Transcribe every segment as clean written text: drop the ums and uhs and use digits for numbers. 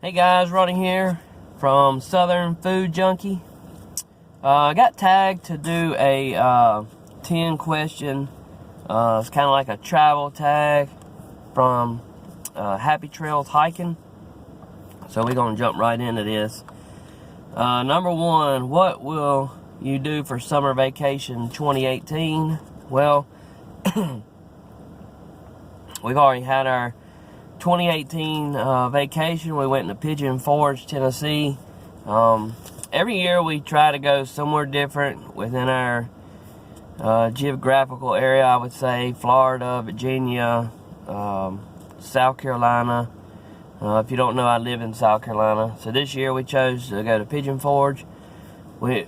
Hey guys, Ronnie here from Southern Food Junkie. I got tagged to do a 10 question. It's kind of like a travel tag from Happy Trails Hiking. So we're going to jump right into this. Number one, what will you do for summer vacation 2018? Well, we've already had our 2018 vacation. We went to Pigeon Forge, Tennessee. Every year we try to go somewhere different within our geographical area. I would say Florida, Virginia, South Carolina. If you don't know, I live in South Carolina. So this year we chose to go to Pigeon Forge. We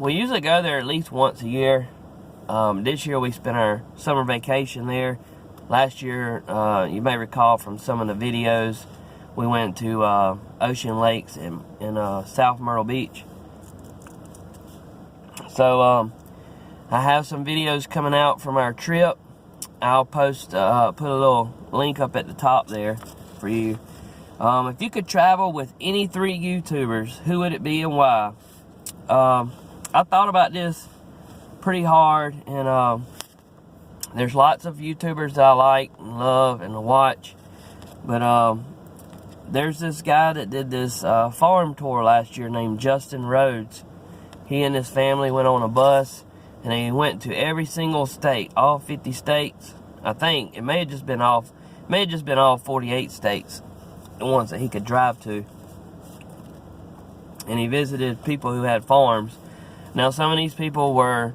usually go there at least once a year. This year we spent our summer vacation there. Last year, you may recall from some of the videos, we went to Ocean Lakes in South Myrtle Beach. So I have some videos coming out from our trip. I'll post, put a little link up at the top there for you. If you could travel with any 3 YouTubers, who would it be and why? I thought about this pretty hard, and there's lots of YouTubers that I like and love and watch, but there's this guy that did this farm tour last year named Justin Rhodes. He and his family went on a bus, and he went to every single state, all 50 states. I think it may have just been all 48 states, the ones that he could drive to. And he visited people who had farms. Now, some of these people were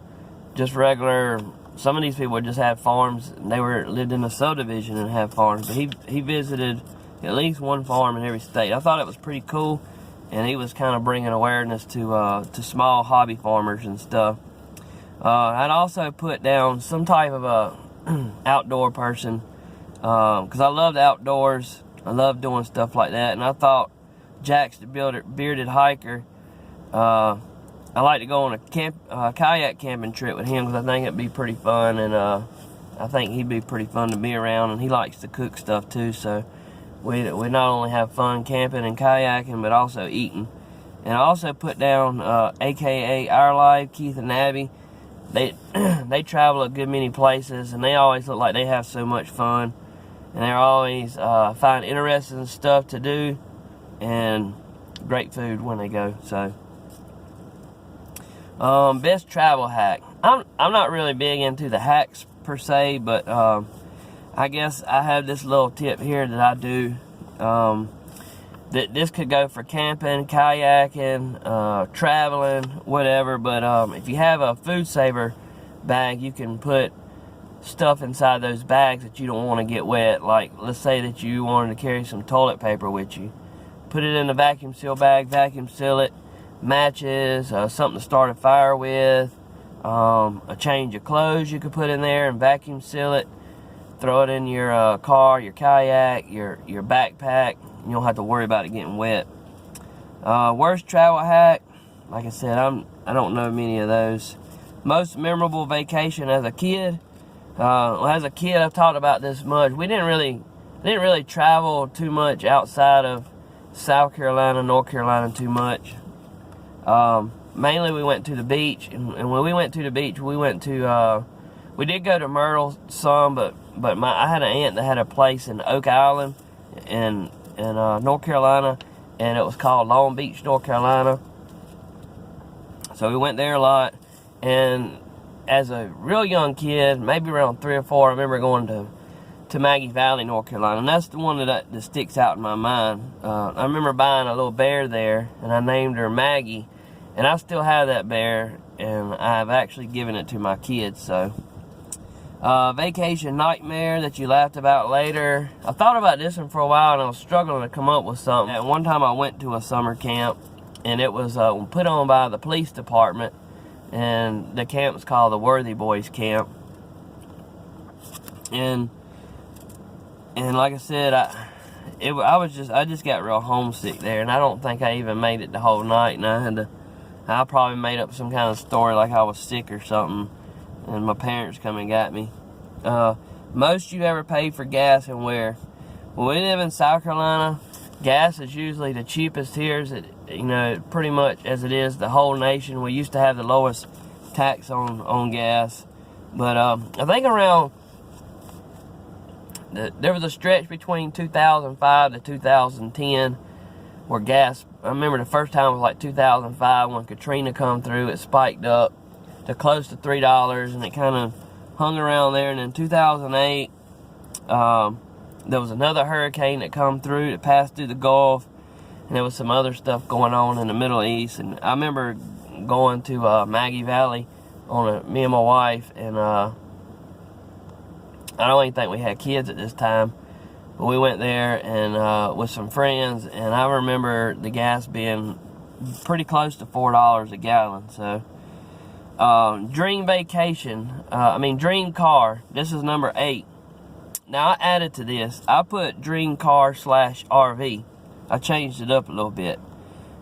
just regular. Some of these people just had farms. They lived in a subdivision and had farms. But he visited at least one farm in every state. I thought it was pretty cool, and he was kind of bringing awareness to small hobby farmers and stuff. I'd also put down some type of a outdoor person, because I love the outdoors. I love doing stuff like that, and I thought Jack's the bearded hiker. I like to go on a kayak camping trip with him because I think it'd be pretty fun, and I think he'd be pretty fun to be around, and he likes to cook stuff too, so we not only have fun camping and kayaking, but also eating. And I also put down AKA Our Life, Keith and Abby. They travel a good many places, and they always look like they have so much fun, and they're always find interesting stuff to do and great food when they go. So best travel hack. I'm not really big into the hacks per se, but I guess I have this little tip here that I do. That this could go for camping, kayaking, traveling, whatever. But if you have a food saver bag, you can put stuff inside those bags that you don't want to get wet. Like, let's say that you wanted to carry some toilet paper with you. Put it in a vacuum seal bag, vacuum seal it. Matches, something to start a fire with, a change of clothes you could put in there and vacuum seal it. Throw it in your car, your kayak, your backpack. You don't have to worry about it getting wet. Worst travel hack, like I said, I don't know many of those. Most memorable vacation as a kid. As a kid, I've talked about this much. We didn't really travel too much outside of South Carolina, North Carolina too much. Mainly we went to the beach, and when we went to the beach, we did go to Myrtle some, but I had an aunt that had a place in Oak Island in North Carolina, and it was called Long Beach, North Carolina. So we went there a lot, and as a real young kid, maybe around 3 or 4, I remember going to Maggie Valley, North Carolina, and that's the one that sticks out in my mind. I remember buying a little bear there, and I named her Maggie, and I still have that bear, and I've actually given it to my kids. So vacation nightmare that you laughed about later. I thought about this one for a while, and I was struggling to come up with something. At one time I went to a summer camp, and it was put on by the police department, and the camp was called the Worthy Boys Camp. And like I said, I just got real homesick there, and I don't think I even made it the whole night. And I probably made up some kind of story like I was sick or something, and my parents come and got me. Most you ever paid for gas and where? Well, we live in South Carolina, gas is usually the cheapest here. You know, pretty much as it is the whole nation. We used to have the lowest tax on gas, but I think around there was a stretch between 2005 to 2010 where gas, I remember the first time was like 2005 when Katrina come through. It spiked up to close to $3, and it kind of hung around there. And in 2008 there was another hurricane that come through that passed through the Gulf, and there was some other stuff going on in the Middle East. And I remember going to Maggie Valley me and my wife, and I don't even think we had kids at this time, but we went there and with some friends, and I remember the gas being pretty close to $4 a gallon. So dream vacation, dream car, this is number 8. Now I added to this, I put dream car / RV. I changed it up a little bit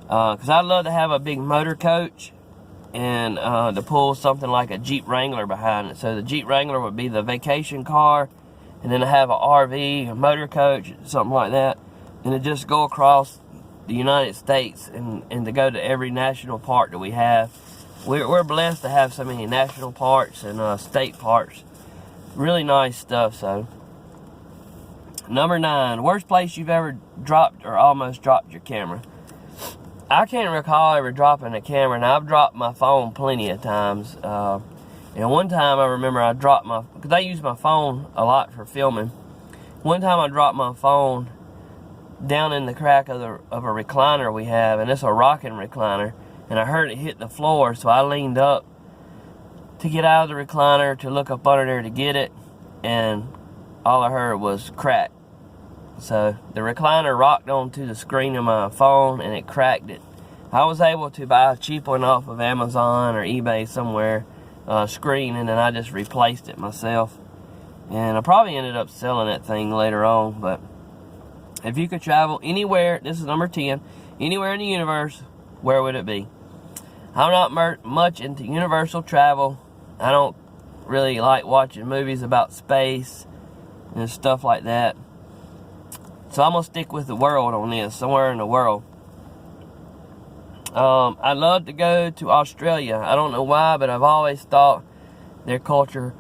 because I'd love to have a big motor coach and to pull something like a Jeep Wrangler behind it. So the Jeep Wrangler would be the vacation car, and then I have an RV, a motor coach, something like that, and to just go across the United States and to go to every national park that we have. We're blessed to have so many national parks and state parks. Really nice stuff. So number 9, worst place you've ever dropped or almost dropped your camera. I can't recall ever dropping a camera. Now, I've dropped my phone plenty of times. And one time I remember I dropped because I use my phone a lot for filming. One time I dropped my phone down in the crack of a recliner we have, and it's a rocking recliner, and I heard it hit the floor, so I leaned up to get out of the recliner to look up under there to get it, and all I heard was crack. So the recliner rocked onto the screen of my phone and it cracked it. I was able to buy a cheap one off of Amazon or eBay somewhere, screen, and then I just replaced it myself. And I probably ended up selling that thing later on. But if you could travel anywhere, this is number 10, anywhere in the universe, where would it be? I'm not much into universal travel. I don't really like watching movies about space and stuff like that. So I'm going to stick with the world on this, somewhere in the world. I'd love to go to Australia. I don't know why, but I've always thought their culture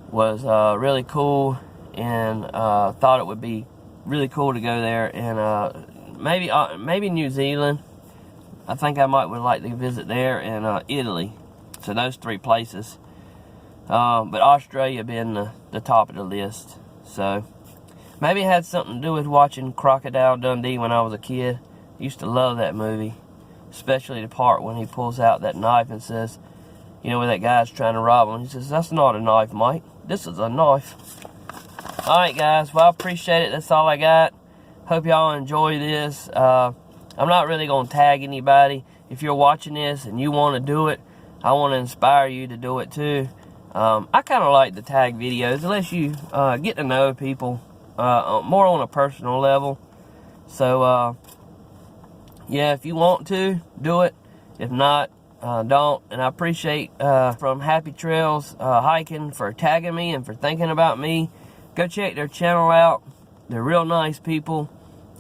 was really cool, and thought it would be really cool to go there. And maybe New Zealand. I think I would like to visit there, and Italy. So those 3 places. But Australia being the top of the list. So maybe it had something to do with watching Crocodile Dundee when I was a kid. I used to love that movie, especially the part when he pulls out that knife and says, you know, when that guy's trying to rob him, he says, "That's not a knife, Mike. This is a knife." Alright guys, well, I appreciate it. That's all I got. Hope y'all enjoy this. I'm not really going to tag anybody. If you're watching this and you want to do it, I want to inspire you to do it too. I kind of like the tag videos, unless you get to know people more on a personal level. So, yeah, if you want to, do it. If not, don't. And I appreciate from Happy Trails Hiking for tagging me and for thinking about me. Go check their channel out. They're real nice people.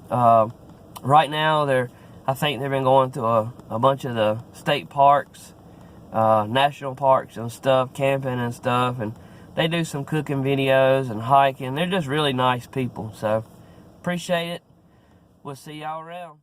Right now, I think they've been going to a bunch of the state parks, national parks and stuff, camping and stuff, and they do some cooking videos and hiking. They're just really nice people. So, appreciate it. We'll see y'all around.